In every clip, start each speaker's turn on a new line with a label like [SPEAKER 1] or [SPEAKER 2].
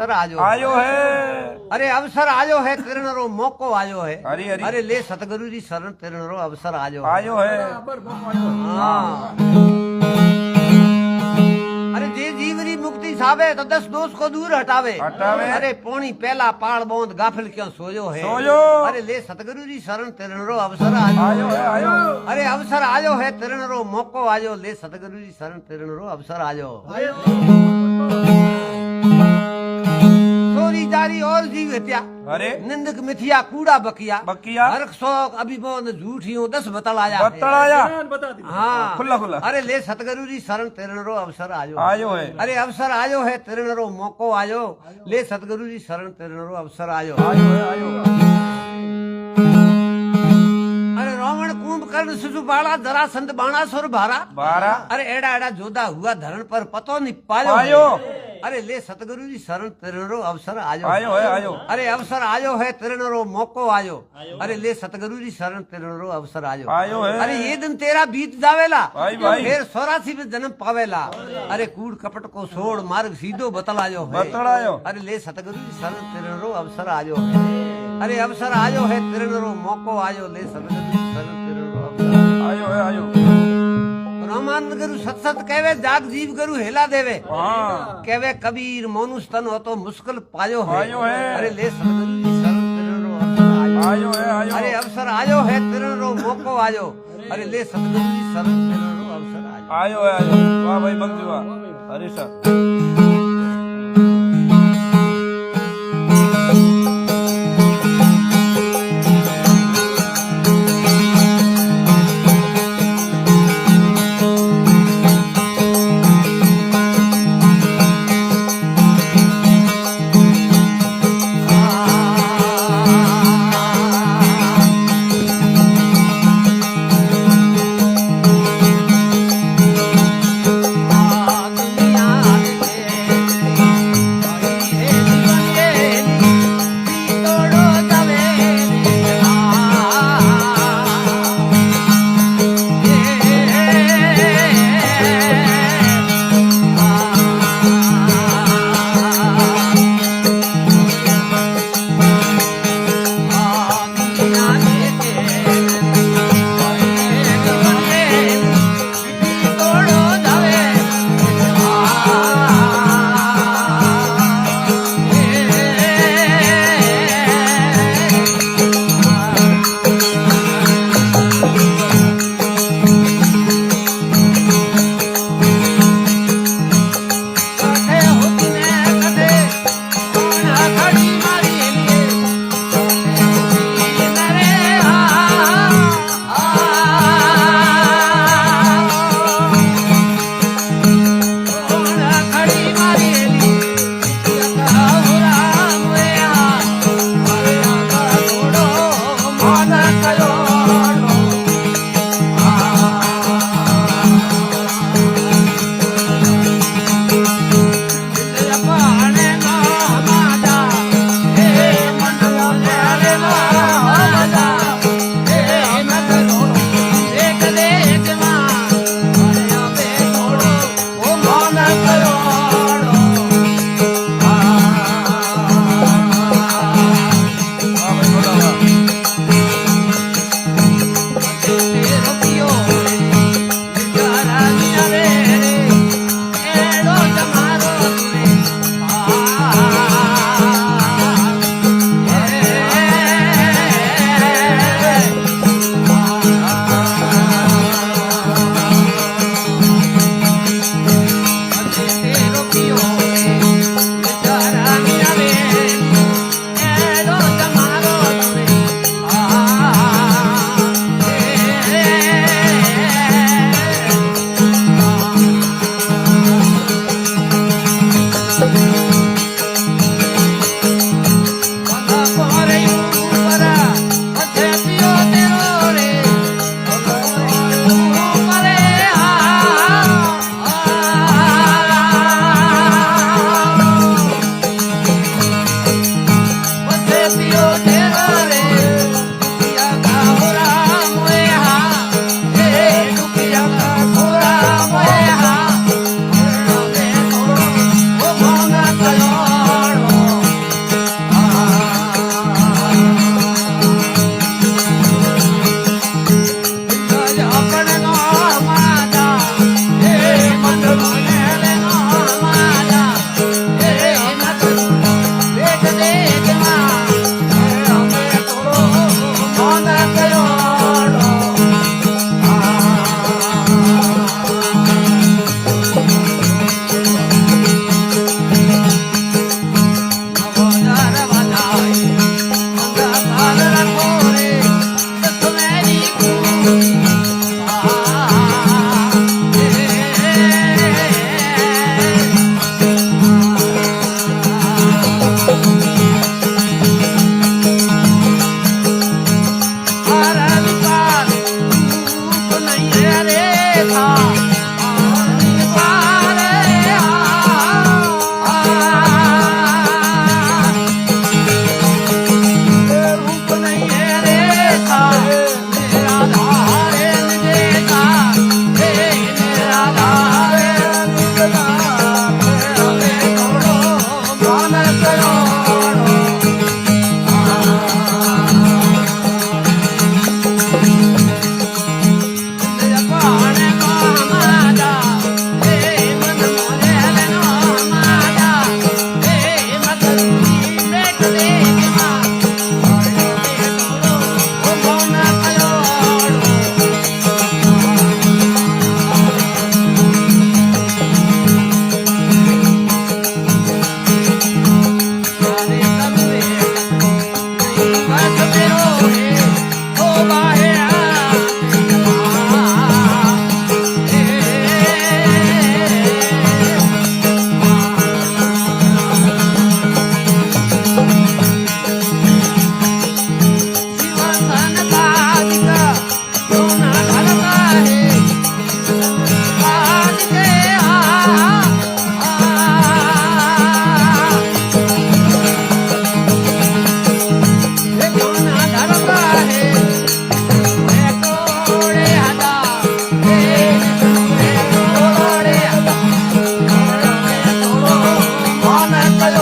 [SPEAKER 1] आयो है।
[SPEAKER 2] अरे अवसर आयो है तिरण रो मौको आयो है।
[SPEAKER 1] हरी हरी
[SPEAKER 2] अरे ले सतगुरु जी शरण तिरण रो अवसर आयो
[SPEAKER 1] आयो है।
[SPEAKER 2] हाँ। अरे जे जीवरी मुक्ति सावे तो 10 दोष को दूर हटावे। अरे पोणी पहला पाल बोंद गाफिल क्यों सोयो है। अरे ले सतगुरु जी शरण तिरण रो अवसर आयो
[SPEAKER 1] है आयो।
[SPEAKER 2] अरे अवसर आयो है तिरण रो मौको आयो। ले सतगुरु जी शरण तिरण रो अवसर आयो। चोरी जारी और जीव हत्या।
[SPEAKER 1] अरे
[SPEAKER 2] निंदक मिथिया कूड़ा बकिया
[SPEAKER 1] बकिया
[SPEAKER 2] हरख शौक अभिमान झूठियों 10 बतलाया हाँ
[SPEAKER 1] खुला खुला।
[SPEAKER 2] अरे ले सतगुरु जी शरण तिरण रो अवसर आयो
[SPEAKER 1] आयो है।
[SPEAKER 2] अरे अवसर आयो है तिरण रो मौको आयो। ले सतगुरु जी शरण तिरण रो अवसर आयो
[SPEAKER 1] आयो है आयो।
[SPEAKER 2] अरे रावण कुंभकर्ण शिशुपाला जरासंध बाणासुर भारा
[SPEAKER 1] बारा।
[SPEAKER 2] अरे एड़ा एड़ा जोधा हुआ धरण पर पतो नहीं पायो
[SPEAKER 1] आयो।
[SPEAKER 2] अरे ले सतगुरु जी शरण तिरण रो अवसर आयो
[SPEAKER 1] आयो है आयो।
[SPEAKER 2] अरे अवसर आयो है तिरण रो मौको आयो। अरे ले सतगुरु जी शरण तिरण रो अवसर आयो
[SPEAKER 1] आयो है।
[SPEAKER 2] अरे ये दिन तेरा बीत जावेला
[SPEAKER 1] भाई भाई।
[SPEAKER 2] फिर 84 में जन्म पावेला। अरे कूड़ कपट को छोड़ मार्ग सीधो बतलायो है।
[SPEAKER 1] बतलायो।
[SPEAKER 2] अरे ले सतगुरु जी शरण तिरण रो अवसर आयो अरे अवसर आयो है तिरण रो मौको आयो। ले सतगुरु जी शरण तिरण रो अवसर
[SPEAKER 1] आयो है आयो।
[SPEAKER 2] रामानंद गुरु सत सत कहवे जाग जीव गुरु हेला देवे
[SPEAKER 1] हाँ
[SPEAKER 2] कहवे कबीर मोनुस तन हो तो मुश्किल पायो है।
[SPEAKER 1] आयो है।
[SPEAKER 2] अरे ले सतगुरु जी शरण तिरण रो अवसर
[SPEAKER 1] आयो है आयो।
[SPEAKER 2] अरे अवसर आयो है तिरण रो मौको आयो। अरे ले सतगुरु जी शरण तिरण रो अवसर आयो
[SPEAKER 1] आयो है आयो। वाह भाई भक्त वाह। हरी सर।
[SPEAKER 2] दुनिया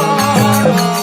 [SPEAKER 2] નો